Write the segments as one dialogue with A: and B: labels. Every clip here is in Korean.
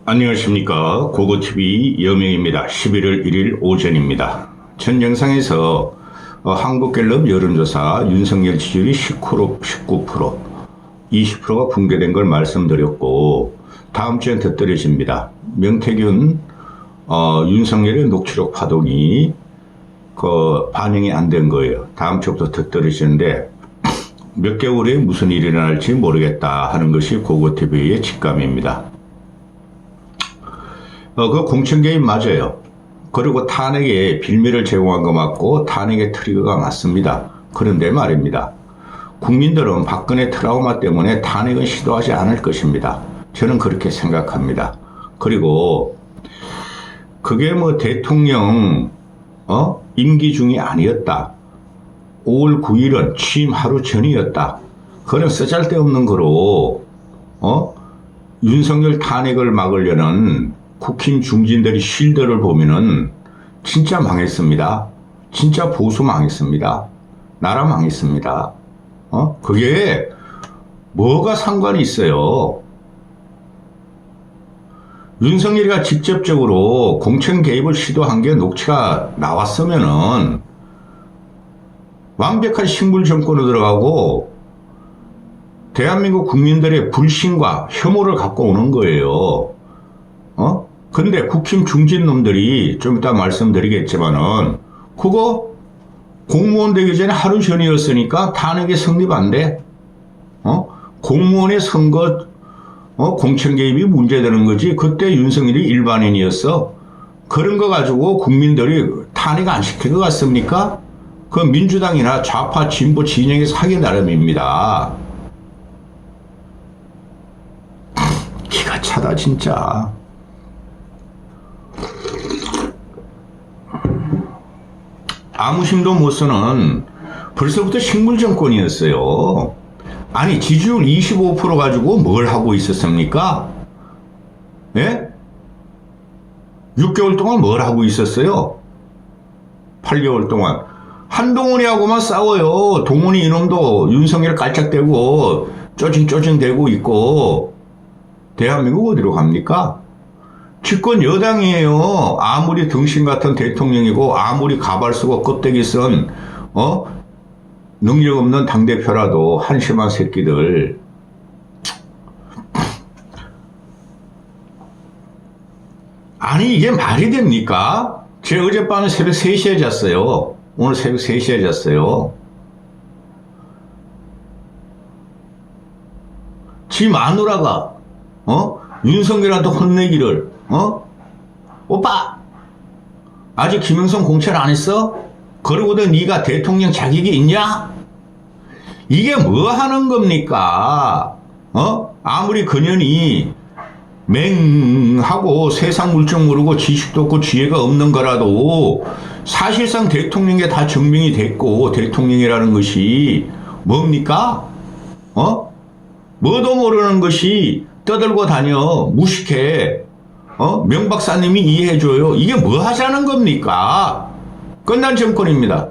A: 안녕하십니까. 고고TV 여명입니다. 11월 1일 오전입니다. 전 영상에서 한국갤럽 여론조사 윤석열 지지율이 19%, 20%가 붕괴된 걸 말씀드렸고, 다음 주엔 더 떨어집니다. 명태균 윤석열의 녹취록 파동이 반영이 안 된 거예요. 다음 주부터 더 떨어지는데 몇 개월 후에 무슨 일이 일어날지 모르겠다 하는 것이 고고TV의 직감입니다. 그 공천 개입 맞아요. 그리고 탄핵에 빌미를 제공한 거 맞고 탄핵의 트리거가 맞습니다. 그런데 말입니다. 국민들은 박근혜 트라우마 때문에 탄핵은 시도하지 않을 것입니다. 저는 그렇게 생각합니다. 그리고 그게 뭐 대통령 임기 중이 아니었다. 5월 9일은 취임 하루 전이었다. 그런 쓰잘데없는 거로 윤석열 탄핵을 막으려는 국힘 중진들이 실드를 보면은 진짜 망했습니다. 진짜 보수 망했습니다. 나라 망했습니다. 그게 뭐가 상관이 있어요? 윤석열이가 직접적으로 공천 개입을 시도한 게 녹취가 나왔으면은 완벽한 식물 정권으로 들어가고 대한민국 국민들의 불신과 혐오를 갖고 오는 거예요. 근데 국힘 중진 놈들이 좀 이따 말씀드리겠지만은 그거 공무원 되기 전에 하루 전이었으니까 탄핵에 성립 안 돼. 공무원의 선거 공천 개입이 문제되는 거지. 그때 윤석열이 일반인이었어. 그런 거 가지고 국민들이 탄핵 안 시킬 것 같습니까? 그 민주당이나 좌파 진보 진영의 사기 나름입니다. 기가 차다 진짜. 아무 힘도 못 쓰는 벌써부터 식물 정권이었어요. 아니 지지율 25% 가지고 뭘 하고 있었습니까? 예? 6개월 동안 뭘 하고 있었어요? 8개월 동안 한동훈이하고만 싸워요. 동훈이 이놈도 윤석열 깔짝대고 쪼징쪼징대고 있고. 대한민국 어디로 갑니까? 집권 여당이에요. 아무리 등신 같은 대통령이고 아무리 가발 쓰고 껍데기 쓴 능력 없는 당대표라도 한심한 새끼들. 아니 이게 말이 됩니까? 제가 어젯밤에 새벽 3시에 잤어요. 오늘 새벽 3시에 잤어요. 지 마누라가 윤석열한테 혼내기를 오빠 아직 김영선 공천 안 했어? 그러고도 네가 대통령 자격이 있냐? 이게 뭐 하는 겁니까? 아무리 그년이 맹하고 세상 물정 모르고 지식도 없고 지혜가 없는 거라도 사실상 대통령에 다 증명이 됐고 대통령이라는 것이 뭡니까? 뭐도 모르는 것이 떠들고 다녀 무식해. 명 박사님이 이해해줘요. 이게 뭐 하자는 겁니까? 끝난 정권입니다.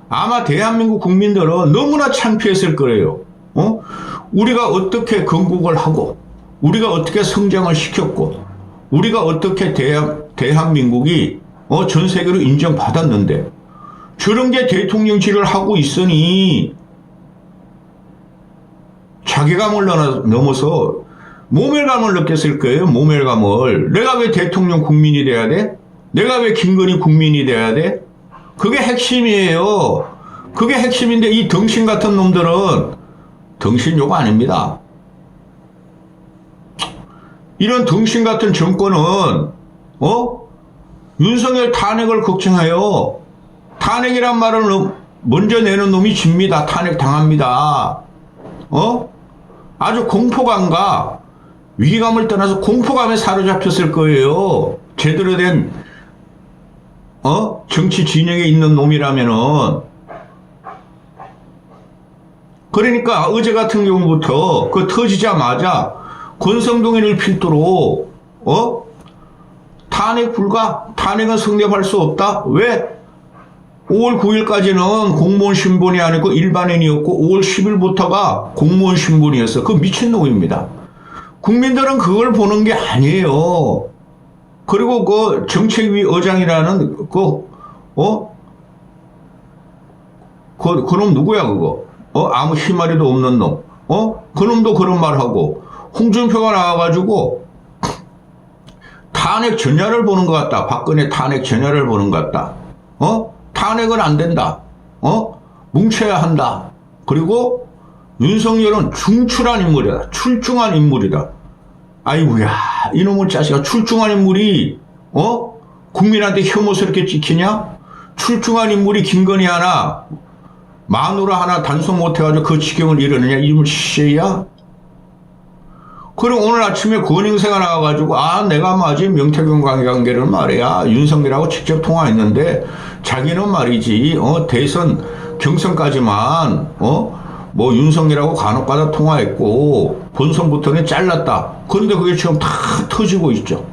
A: 아마 대한민국 국민들은 너무나 창피했을 거예요. 우리가 어떻게 건국을 하고 우리가 어떻게 성장을 시켰고 우리가 어떻게 대한민국이 전 세계로 인정받았는데 저런 게 대통령질을 하고 있으니 자괴감을 넘어서 모멸감을 느꼈을 거예요. 모멸감을. 내가 왜 대통령 국민이 돼야 돼? 내가 왜 김건희 국민이 돼야 돼? 그게 핵심이에요. 그게 핵심인데 이 덩신 같은 놈들은 덩신 욕 아닙니다. 이런 덩신 같은 정권은 윤석열 탄핵을 걱정해요. 탄핵이란 말을 먼저 내는 놈이 집니다. 탄핵 당합니다. 아주 공포감과 위기감을 떠나서 공포감에 사로잡혔을 거예요. 제대로 된 정치 진영에 있는 놈이라면은. 그러니까 어제 같은 경우부터 그 터지자마자 권성동이를 필두로 탄핵 불가, 탄핵은 성립할 수 없다. 왜? 5월 9일까지는 공무원 신분이 아니고 일반인이었고 5월 10일부터가 공무원 신분이었어. 그 미친놈입니다. 국민들은 그걸 보는 게 아니에요. 그리고 그 정책위 의장이라는 그놈 누구야 그거? 아무 희마리도 없는 놈. 그놈도 그런 말 하고 홍준표가 나와가지고 탄핵 전야를 보는 것 같다. 박근혜 탄핵 전야를 보는 것 같다. 탄핵은 안 된다. 뭉쳐야 한다. 그리고 윤석열은 중출한 인물이다. 출중한 인물이다. 아이고야, 이놈의 자식아, 출중한 인물이 국민한테 혐오스럽게 찍히냐? 출중한 인물이 김건희 하나, 마누라 하나 단속 못해가지고 그 지경을 이르느냐? 이놈의 씨야? 그리고 오늘 아침에 권영세가 나와가지고 내가 마지 명태균 관계를 말이야 윤석열하고 직접 통화했는데 자기는 말이지 대선 경선까지만 뭐 윤석열하고 간혹가다 통화했고 본선부터는 잘랐다. 그런데 그게 지금 다 터지고 있죠.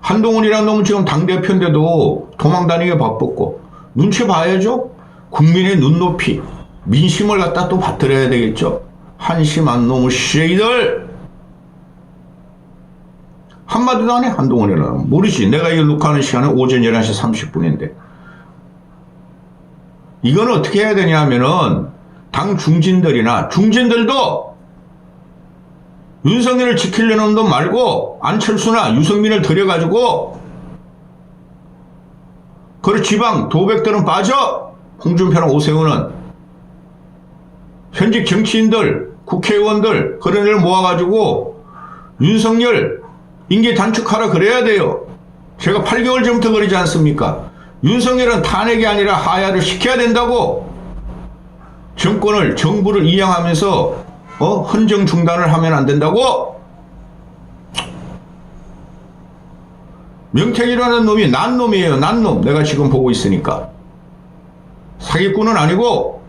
A: 한동훈이라는 놈은 지금 당대표인데도 도망다니게 바빴고 눈치 봐야죠. 국민의 눈높이 민심을 갖다 또 받들어야 되겠죠. 한심한 놈의 쉐이들 한마디도 안 해. 한동훈이라는 모르지. 내가 이거 녹화하는 시간은 오전 11시 30분인데 이건 어떻게 해야 되냐 하면은 당 중진들이나 중진들도 윤석열을 지키려는 놈 말고 안철수나 유승민을 들여가지고 그리고 지방 도백들은 빠져. 홍준표랑 오세훈은 현직 정치인들 국회의원들 그런 애를 모아가지고 윤석열 임기 단축하라 그래야 돼요. 제가 8개월 전부터 그러지 않습니까? 윤석열은 탄핵이 아니라 하야를 시켜야 된다고. 정부를 이양하면서 헌정 중단을 하면 안 된다고. 명태균이라는 놈이 난 놈이에요. 난 놈. 내가 지금 보고 있으니까. 사기꾼은 아니고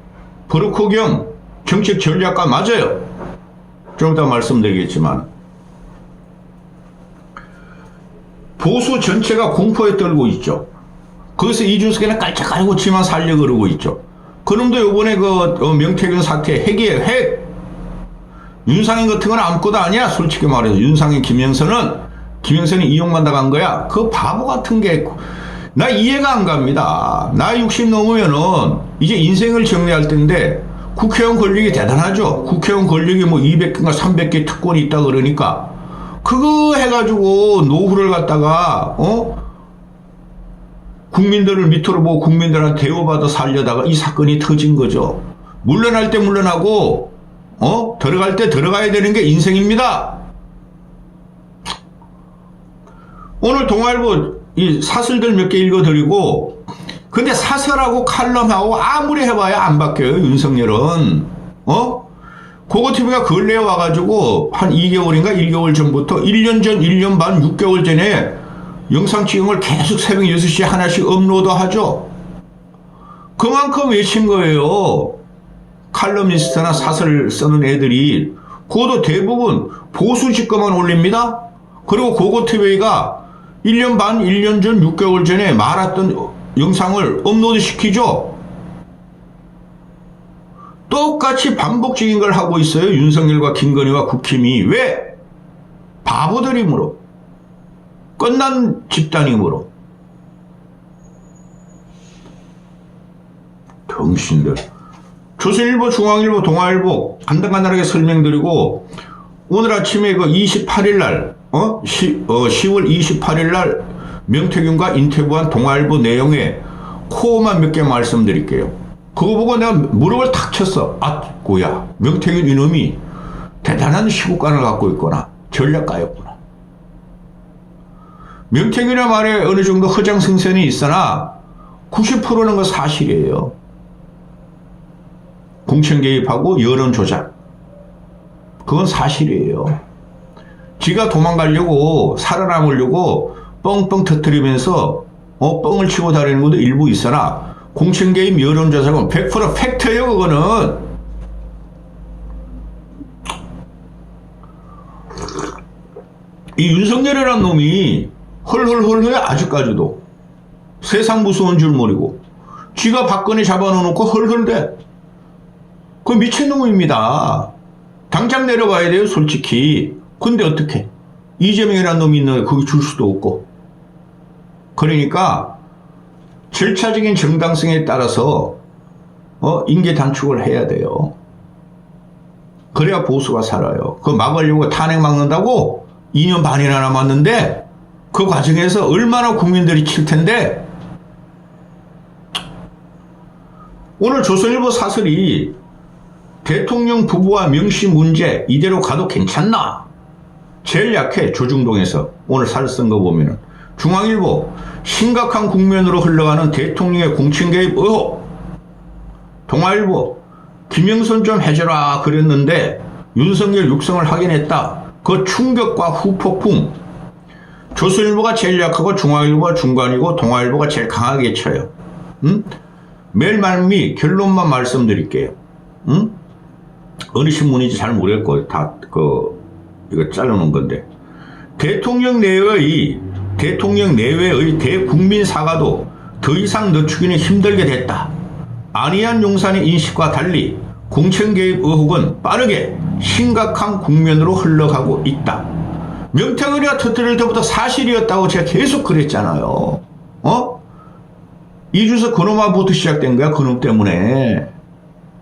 A: 브로커 겸 정책 전략가 맞아요. 좀 이따 말씀드리겠지만 보수 전체가 공포에 떨고 있죠. 거기서 이준석이는 깔짝깔고 치만 살려 그러고 있죠. 그놈도 요번에 명태균 사태 핵이에요. 핵. 윤상현 같은 건 아무것도 아니야. 솔직히 말해서 윤상현 김영선이 이용만 당한 거야. 그 바보 같은 게 나 이해가 안 갑니다. 나 60 넘으면은 이제 인생을 정리할 텐데 국회의원 권력이 대단하죠. 국회의원 권력이 뭐 200개인가 300개 특권이 있다 그러니까 그거 해가지고 노후를 갖다가 국민들을 밑으로 보고 국민들한테 대우받아 살려다가 이 사건이 터진 거죠. 물러날 때 물러나고 들어갈 때 들어가야 되는 게 인생입니다. 오늘 동아일보 이 사설들 몇 개 읽어드리고 근데 사설하고 칼럼하고 아무리 해봐야 안 바뀌어요. 윤석열은 고고TV가 근래에 와가지고 한 2개월인가 1개월 전부터 1년 전 1년 반 6개월 전에 영상 찍은 걸 계속 새벽 6시에 하나씩 업로드하죠. 그만큼 외친 거예요. 칼럼니스트나 사설 쓰는 애들이 그것도 대부분 보수 직거만 올립니다. 그리고 고고TV가 1년 반 1년 전 6개월 전에 말했던 영상을 업로드 시키죠. 똑같이 반복적인 걸 하고 있어요. 윤석열과 김건희와 국힘이. 왜? 바보들이므로. 끝난 집단이므로. 병신들. 조선일보, 중앙일보, 동아일보 간단하게 설명드리고 오늘 아침에 그 28일 날 10월 28일 날 명태균과 인터뷰한 동아일보 내용에 코어만 몇 개 말씀드릴게요. 그거 보고 내가 무릎을 탁 쳤어. 고야 명태균 이놈이 대단한 시국관을 갖고 있구나. 전략가였구나. 명태균의 말에 어느 정도 허장승선이 있으나 90%는 그 사실이에요. 공천 개입하고 여론 조작. 그건 사실이에요. 지가 도망가려고 살아남으려고 뻥뻥 터뜨리면서 뻥을 치고 다니는 것도 일부 있으나 공천 개입 여론 조작은 100% 팩트예요. 그거는. 이 윤석열이라는 놈이 헐헐헐해 아직까지도 세상 무서운 줄 모르고 지가 박근혜 잡아놓고 헐헐대. 그 미친놈입니다. 당장 내려와야 돼요, 솔직히. 근데 어떻게? 이재명이라는 놈이 있는데 거기 줄 수도 없고. 그러니까 절차적인 정당성에 따라서 임기 단축을 해야 돼요. 그래야 보수가 살아요. 그거 막으려고 탄핵 막는다고 2년 반이나 남았는데 그 과정에서 얼마나 국민들이 칠 텐데. 오늘 조선일보 사설이 대통령 부부와 명시 문제 이대로 가도 괜찮나? 제일 약해. 조중동에서 오늘 살 쓴 거 보면은. 중앙일보 심각한 국면으로 흘러가는 대통령의 공천 개입 의혹. 동아일보 김영선 좀 해줘라 그랬는데 윤석열 육성을 확인했다. 그 충격과 후폭풍. 조선일보가 제일 약하고 중앙일보가 중간이고 동아일보가 제일 강하게 쳐요. 매일 말미 결론만 말씀드릴게요. 어느 신문인지 잘 모르겠고 다 이거 잘라놓은 건데, 대통령 내외의 대국민 사과도 더 이상 늦추기는 힘들게 됐다. 안희안 용산의 인식과 달리 공천 개입 의혹은 빠르게 심각한 국면으로 흘러가고 있다. 명태균이가 터뜨릴 때부터 사실이었다고 제가 계속 그랬잖아요. 이준석 그놈아부터 시작된 거야. 그놈 때문에.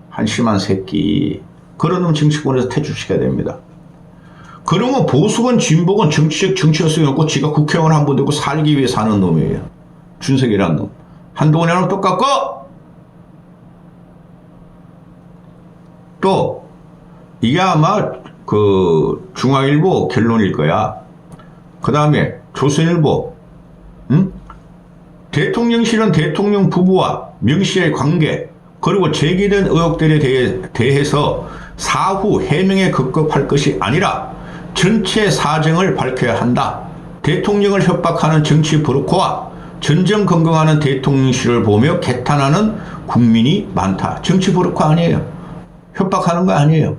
A: 한심한 새끼. 그런 놈 정치권에서 퇴출시켜야 됩니다. 그러면 보수건 진보건 정치가 소용없고 지가 국회의원 한 번 되고 살기 위해 사는 놈이에요. 준석이라는 놈. 한동훈이랑 똑같고, 또 이게 아마 중앙일보 결론일 거야. 그 다음에 조선일보, 대통령실은 대통령 부부와 명시의 관계 그리고 제기된 의혹들에 대해서 사후 해명에 급급할 것이 아니라 전체 사정을 밝혀야 한다. 대통령을 협박하는 정치 브로커와 전전긍긍하는 대통령실을 보며 개탄하는 국민이 많다. 정치 브로커 아니에요. 협박하는 거 아니에요.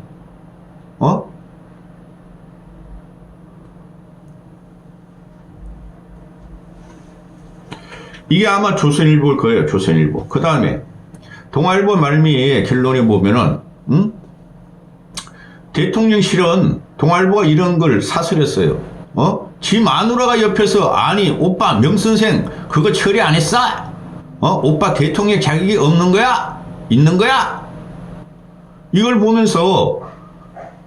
A: 이게 아마 조선일보일 거예요. 조선일보. 그 다음에 동아일보 말미에 결론에 보면은 대통령실은 동아일보가 이런 걸 사설했어요. 지 마누라가 옆에서 아니 오빠 명선생 그거 처리 안 했어? 오빠 대통령 자격이 없는 거야? 있는 거야? 이걸 보면서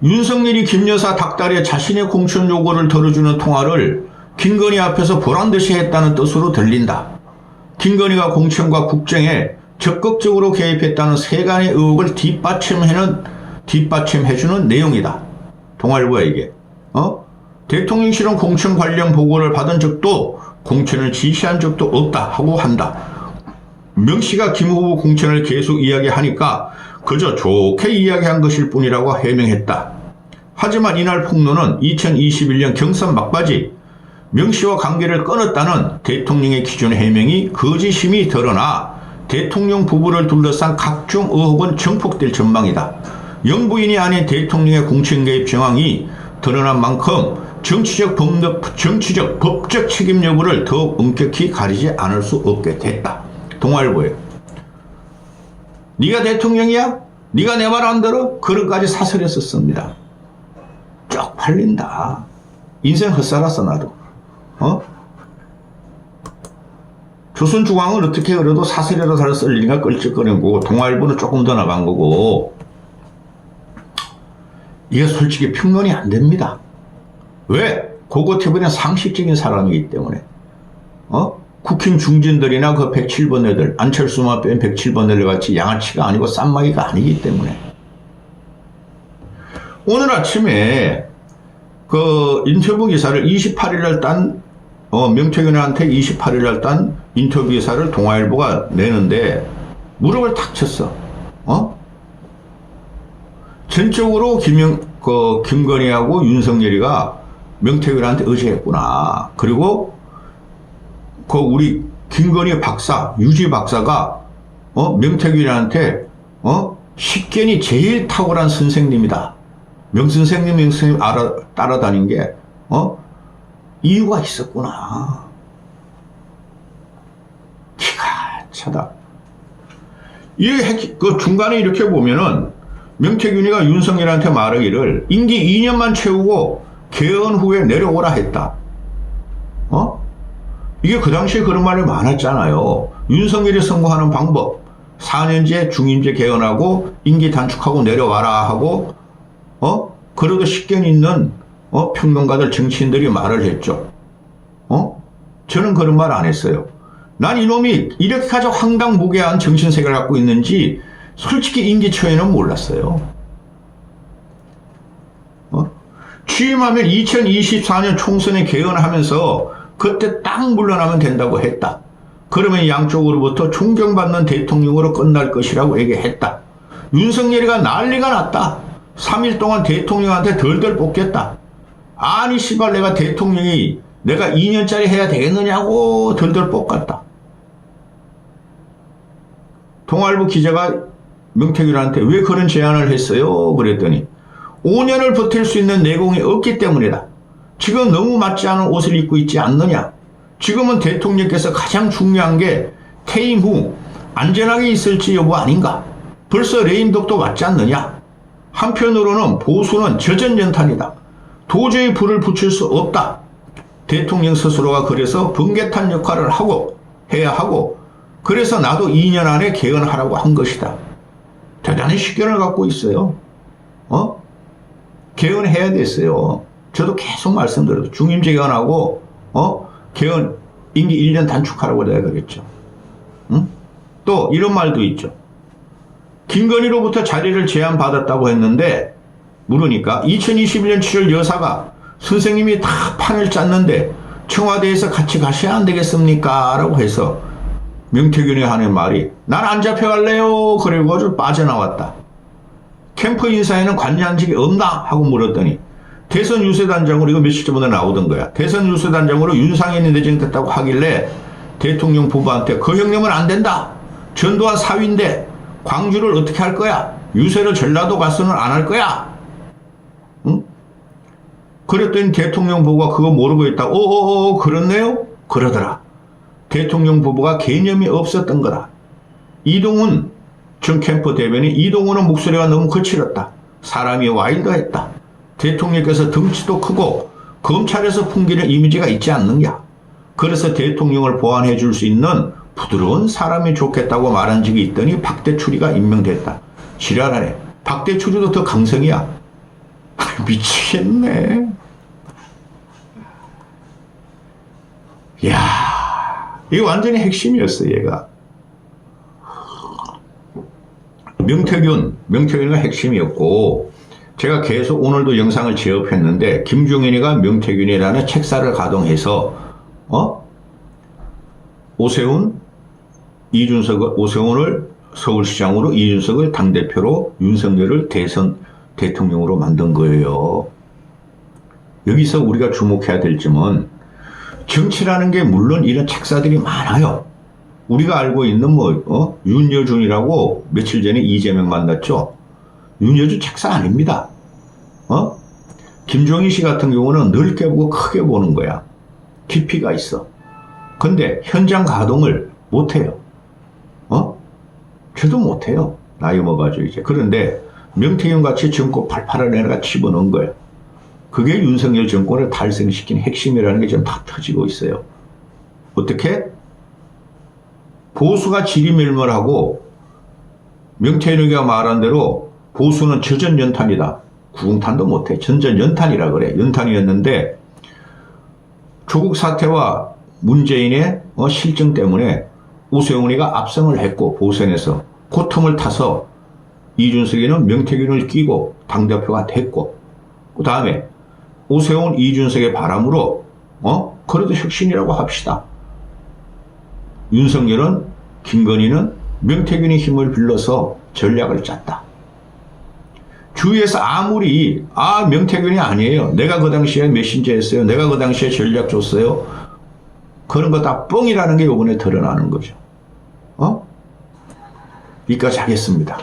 A: 윤석열이 김여사 닭다리에 자신의 공천 요구를 들어주는 통화를 김건희 앞에서 보란듯이 했다는 뜻으로 들린다. 김건희가 공천과 국정에 적극적으로 개입했다는 세간의 의혹을 뒷받침해주는 내용이다. 동아일보야 이게. 대통령실은 공천 관련 보고를 받은 적도 공천을 지시한 적도 없다 하고 한다. 명씨가 김 후보 공천을 계속 이야기하니까 그저 좋게 이야기한 것일 뿐이라고 해명했다. 하지만 이날 폭로는 2021년 경선 막바지 명씨와 관계를 끊었다는 대통령의 기존 해명이 거짓임이 드러나 대통령 부부를 둘러싼 각종 의혹은 증폭될 전망이다. 영부인이 아닌 대통령의 공천 개입 정황이 드러난 만큼 정치적 법적 책임 여부를 더욱 엄격히 가리지 않을 수 없게 됐다. 동아일보에 네가 대통령이야? 네가 내 말 안 들어? 그런까지 사설했었습니다. 쭉 팔린다. 인생 헛살았어 나도. 조선중앙은 어떻게 그래도 사설이라도 잘 쓸리니까 끌적거리는 거고 동아일보는 조금 더 나간 거고, 이게 솔직히 평론이 안 됩니다. 왜? 고고태분은 상식적인 사람이기 때문에. 국힘 중진들이나 그 107번 애들, 안철수만 뺀 107번 애들 같이 양아치가 아니고 쌈마이가 아니기 때문에. 오늘 아침에 그 인터뷰 기사를 28일날 딴, 명태균한테 28일날 딴 인터뷰 기사를 동아일보가 내는데 무릎을 탁 쳤어. 전적으로 김건희하고 윤석열이가 명태균한테 의지했구나. 그리고 우리 김건희 박사, 유지 박사가 명태균한테 식견이 제일 탁월한 선생님이다. 명선생님 따라다닌 게 이유가 있었구나. 기가 차다. 그 중간에 이렇게 보면은 명태균이가 윤석열한테 말하기를 임기 2년만 채우고 개헌 후에 내려오라 했다. 이게 그 당시에 그런 말이 많았잖아요. 윤석열이 선거하는 방법, 4년제 중임제 개헌하고 임기 단축하고 내려와라 하고 그래도 식견 있는 평론가들 정치인들이 말을 했죠. 저는 그런 말 안 했어요. 난 이놈이 이렇게까지 황당무계한 정신세계를 갖고 있는지 솔직히 임기 초에는 몰랐어요. 취임하면 2024년 총선에 개헌하면서 그때 딱 물러나면 된다고 했다. 그러면 양쪽으로부터 존경받는 대통령으로 끝날 것이라고 얘기했다. 윤석열이가 난리가 났다. 3일 동안 대통령한테 덜덜 뽑겠다. 아니 씨발 내가 대통령이 내가 2년짜리 해야 되겠느냐고 덜덜 뽑았다. 동아일보 기자가 명태균한테 왜 그런 제안을 했어요? 그랬더니 5년을 버틸 수 있는 내공이 없기 때문이다. 지금 너무 맞지 않은 옷을 입고 있지 않느냐. 지금은 대통령께서 가장 중요한 게 퇴임 후 안전하게 있을지 여부 아닌가. 벌써 레임덕도 맞지 않느냐. 한편으로는 보수는 저전연탄이다. 도저히 불을 붙일 수 없다. 대통령 스스로가 그래서 번개탄 역할을 해야 하고 그래서 나도 2년 안에 개헌하라고 한 것이다. 대단히 식견을 갖고 있어요. 개헌해야 됐어요. 저도 계속 말씀드려도 중임제 개헌하고 개헌 임기 1년 단축하라고 내가 그랬죠. 또 이런 말도 있죠. 김건희로부터 자리를 제안받았다고 했는데 물으니까 2021년 7월 여사가 선생님이 다 판을 짰는데 청와대에서 같이 가셔야 안 되겠습니까? 라고 해서 명태균이 하는 말이 난 안 잡혀갈래요. 그리고 좀 빠져나왔다. 캠프 인사에는 관여한 적이 없나? 하고 물었더니 대선 유세단장으로 이거 며칠 전에 나오던 거야. 대선 유세단장으로 윤상현이 내정됐다고 하길래 대통령 부부한테 그 형님은 안 된다. 전두환 사위인데 광주를 어떻게 할 거야? 유세를 전라도 가서는 안 할 거야? 응? 그랬더니 대통령 부부가 그거 모르고 있다. 그렇네요? 그러더라. 대통령 부부가 개념이 없었던 거다. 이동훈 전 캠프 대변인 이동훈은 목소리가 너무 거칠었다. 사람이 와일드했다. 대통령께서 덩치도 크고 검찰에서 풍기는 이미지가 있지 않느냐. 그래서 대통령을 보완해 줄 수 있는 부드러운 사람이 좋겠다고 말한 적이 있더니 박대출이가 임명됐다. 지랄하네. 박대출이도 더 강성이야. 미치겠네. 이야, 이거 완전히 핵심이었어 얘가. 명태균이가 핵심이었고 제가 계속 오늘도 영상을 제업했는데 김종인이가 명태균이라는 책사를 가동해서 오세훈을 서울시장으로 이준석을 당대표로 윤석열을 대통령으로 만든 거예요. 여기서 우리가 주목해야 될 점은 정치라는 게 물론 이런 책사들이 많아요. 우리가 알고 있는 윤여준이라고 며칠 전에 이재명 만났죠. 윤여준 책사 아닙니다. 김종인 씨 같은 경우는 넓게 보고 크게 보는 거야. 깊이가 있어. 근데 현장 가동을 못해요. 저도 못해요. 나이 먹어가지고 이제. 그런데 명태균 같이 정권 팔팔한 애가 집어넣은 거예요. 그게 윤석열 정권을 달성시킨 핵심이라는 게 지금 다 터지고 있어요. 어떻게? 보수가 지리멸멸하고 명태균이가 말한 대로 보수는 저전연탄이다. 구공탄도 못해. 전전연탄이라 그래. 연탄이었는데 조국 사태와 문재인의 실정 때문에 오세훈이가 압승을 했고 보선에서 그 틈을 타서 이준석이는 명태균을 끼고 당대표가 됐고 그 다음에 오세훈 이준석의 바람으로 그래도 혁신이라고 합시다. 윤석열은 김건희는 명태균의 힘을 빌려서 전략을 짰다. 주위에서 아무리 명태균이 아니에요. 내가 그 당시에 메신저 했어요. 내가 그 당시에 전략 줬어요. 그런 거 다 뻥이라는 게 이번에 드러나는 거죠. 여기까지 하겠습니다.